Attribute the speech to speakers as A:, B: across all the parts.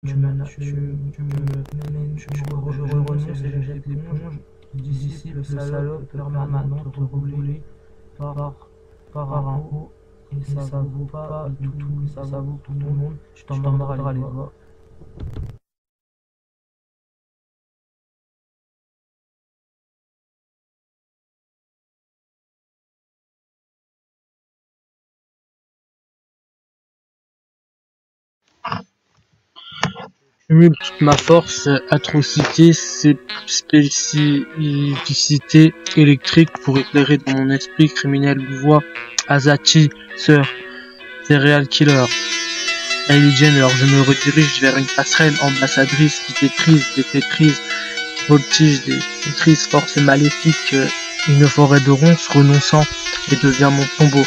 A: Je renonce et je jette l'éponge. Disciple salope permanente roulé par un haut, et ça vaut pas tout, ça vaut tout le monde. Tu t'en mordras les doigts.
B: Cumule toute ma force, atrocité, spécificité électrique pour éclairer dans mon esprit criminel voix Azachi, sœur, serial killer, Kylie Jenner. Je me redirige vers une passerelle ambassadrice qui détrise, voltige, détrise, force maléfique, une forêt de ronces renonçant et devient mon tombeau.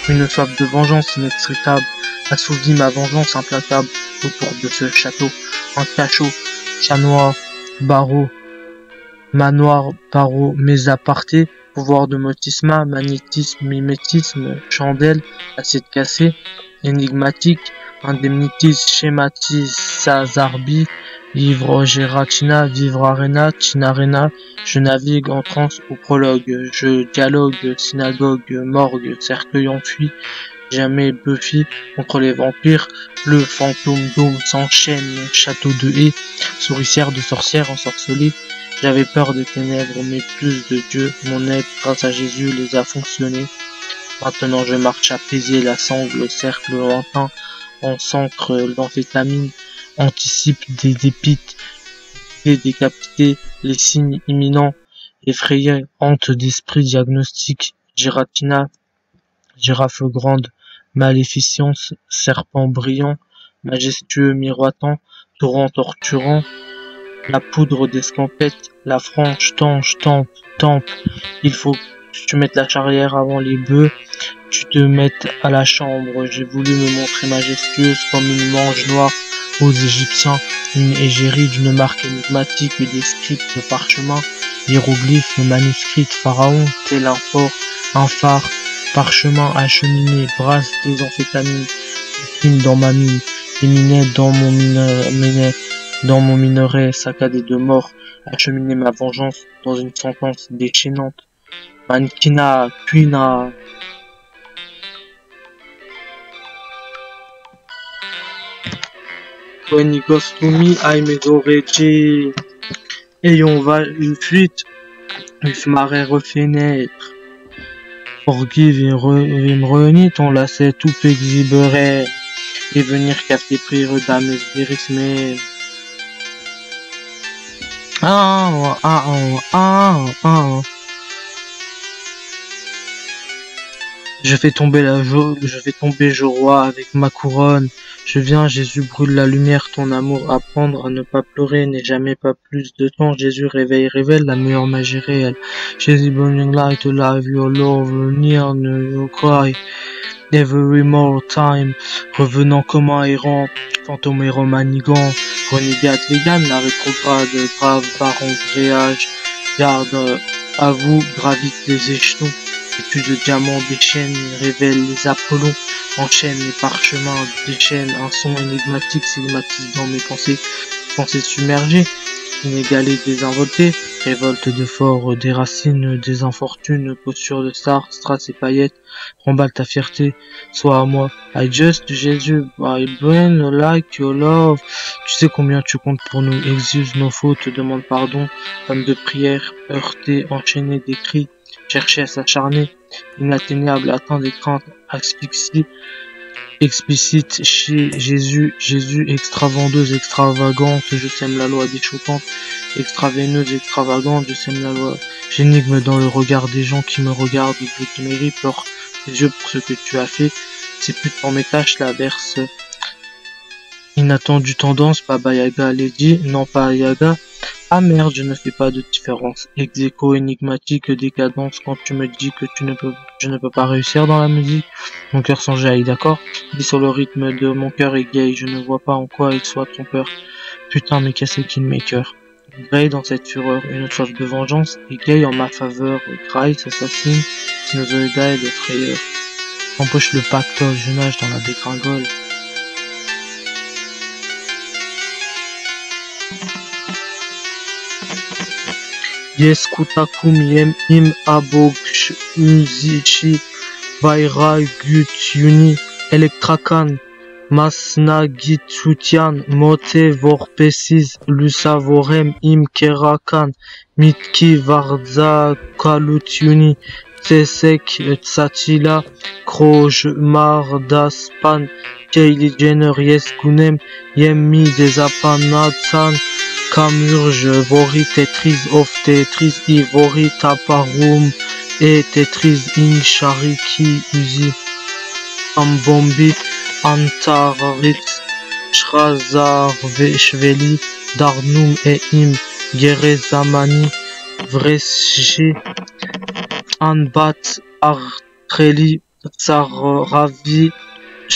B: Une soif de vengeance inextricable assouvit ma vengeance implacable autour de ce château. Un cachot, chat noir, barreau, manoir, barreau, mes apartés, pouvoir de motisma, magnétisme, mimétisme, chandelle, assiette cassée, énigmatique, indemnitise, schématise, sazarbi, vivre Geratina, vivre arena, chinarena, je navigue en transe au prologue, je dialogue, synagogue, morgue, cercueil enfui, jamais Buffy contre les vampires, le fantôme dôme s'enchaîne, château de haie, souricière de sorcière ensorcelée. J'avais peur des ténèbres, mais plus de Dieu, mon aide grâce à Jésus les a fonctionnés. Maintenant je marche apaisé, la sangle, cercle lointain, en s'ancre l'amphétamine, anticipe des épites, et décapité, les signes imminents, effrayés, hante d'esprit diagnostic, Giratina, girafe grande, maléficence, serpent brillant, majestueux miroitant, torrent torturant, la poudre d'escampette, la franche tanche, tempe, il faut que tu mettes la charrière avant les bœufs, tu te mettes à la chambre, j'ai voulu me montrer majestueuse comme une mange noire aux Égyptiens, une égérie d'une marque énigmatique, des scripts de parchemin, hiéroglyphes, manuscrits, pharaon, tel un fort, un phare, parchemin acheminé, brasse des amphétamines, film dans ma mine, éminet dans mon minerai, saccadé de mort, acheminer ma vengeance dans une sentence déchaînante. Mannequina, cuina. When it goes to me, I me go rechi. Et on va une fuite, if marée refenêtre. Forgive him reunit, on la sait tout exhiberait. Et venir café prire dames mais Je fais tomber je roi avec ma couronne. Je viens, Jésus brûle la lumière, ton amour, apprendre à ne pas pleurer, n'est jamais pas plus de temps. Jésus révèle la meilleure magie réelle. Jésus burning light, alive, your love, near, your cry. Every more time, revenant comme un errant, fantôme errant manigant, renégat vegan, la rétrograde, grave, parent, gréage, garde à vous, gravite les échelons, études de diamants, déchaîne, révèle les Apollons, enchaîne les parchemins, déchaîne, un son énigmatique stigmatise dans mes pensées submergées, inégalées, désinvoltées, révolte de fort, des racines, des infortunes, posture de star, strass et paillettes, remballe ta fierté, sois à moi. I just Jésus, I burn like your love. Tu sais combien tu comptes pour nous, excuse nos fautes, demande pardon, femme de prière, heurtée, enchaînée des cris, chercher à s'acharner, inatteignable, atteint des craintes, asphyxie, explicite chez Jésus, extravendeuse, extravagante, je sème la loi déchoquante, extraveineuse, extravagante, je sème la loi, j'énigme dans le regard des gens qui me regardent, qui méritent, pleure les yeux pour ce que tu as fait, c'est plus pour mes tâches, la verse inattendue tendance, Baba Yaga, Lady, non pas Yaga, ah merde, je ne fais pas de différence. Ex-aequo, énigmatique, décadence, quand tu me dis que je ne peux pas réussir dans la musique. Mon cœur s'en jaillit, d'accord? Dis sur le rythme de mon cœur est gay, je ne vois pas en quoi il soit trompeur. Putain, mais qu'est-ce qu'il maker? Gray dans cette fureur, une soif de vengeance, et gay en ma faveur, Grice assassine, Sinusoïda et le frayeur. Empoche le pactole, je nage dans la dégringole. Yeskutakum yem im abogsh uzishi vaira gut uni elektrakan masnagitutian mote vorpesis lusavorem im kerakan mitki varza kalutiuni tesek tsatila kroj mardaspan Kylie Jenner yeskunem yemmi desapanatsan kamurge vori tetris of tetris I vori taparum et tetris in shariki uzi ambombi antarit shrazar veshveli darnum e im gerezamani vreshi anbat artreli tsaravi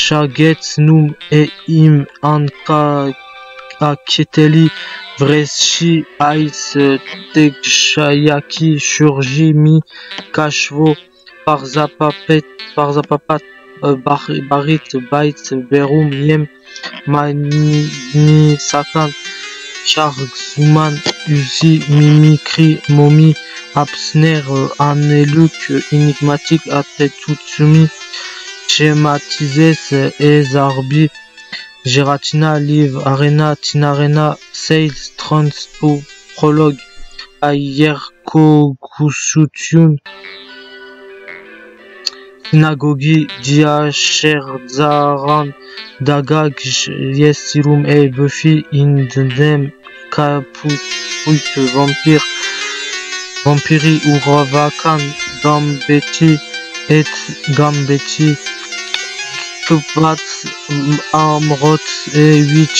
B: shaget num e im anka aketeli vreshi ais tegshayaki shurji mi kashvo parzapapat barit bait berum yem mani sakan shargzuman uzi mimikri momi absner aneluk enigmatique atetutsumi schématises et zarbi Giratina live arena tinarena sales transpo prologue ayer kokusutiun synagogi diasherzaran dagag yesirum e Buffy indem kaput vampiri uravakan gambeti et gambeti Kupat amrot e8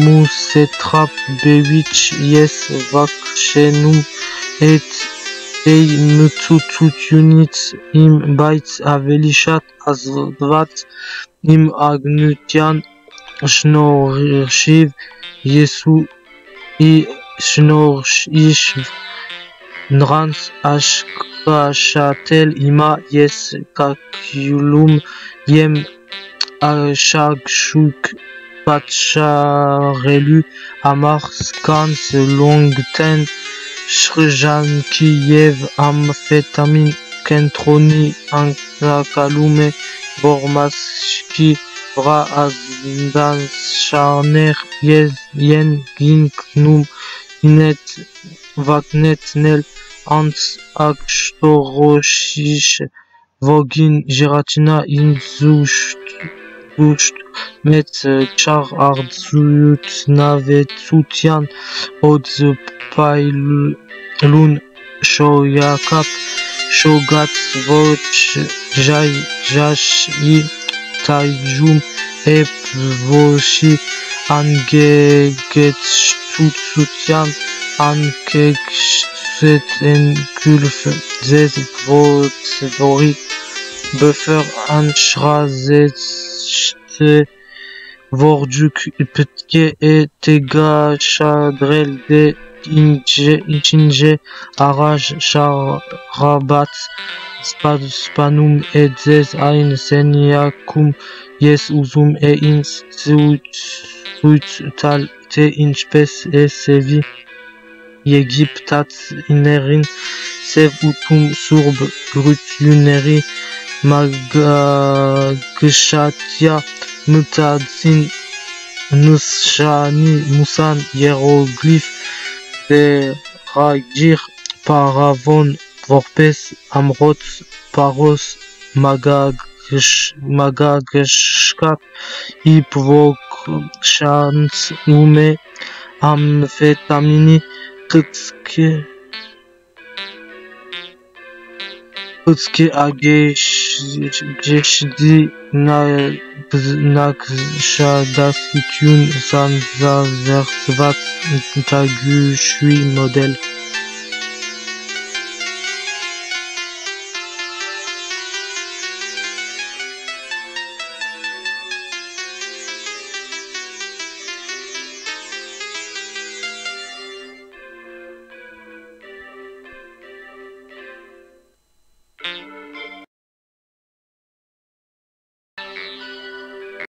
B: musetrap b8 yes vakshenum et ei mututut im bait avelishat azvat im agnutian shnorshiv yesu I shnorshish nrans ashkashatel ima yes kakulum yem Shagshuk Patcharelu Amar Skans Longten Shrijankiev Amphetamin Kentroni Ankakalume Bormaski Vra Azdan Charner Yen Ginknum Inet Vaknet Nel Ants Akstoroshish Vogin Giratina Inzusht met char ardzut navetutian odz pailun shoyakap shogat voch jay jashi taijum ep voshi angegetututian ankekset enkulf zez vorit buffer anshrazet Vorduk Petke et Tega Chadrel de Inchinje Araj Sharabat Spanum et Zez Ain Seniakum Yes Uzum et Institut Tal Te Inspes et Sevi Yegiptat Inerin Sev Utum Surb Grutuneri Magagshatia Mutadzin Nushani Musan Hieroglyph Veragir Paravon Vorpes Amrot Paros Magagshkat Ipvok Shans Ume Amfetamini Kutske Ageshdi Nakshadasutun Sanzazersvat Tagushui modèle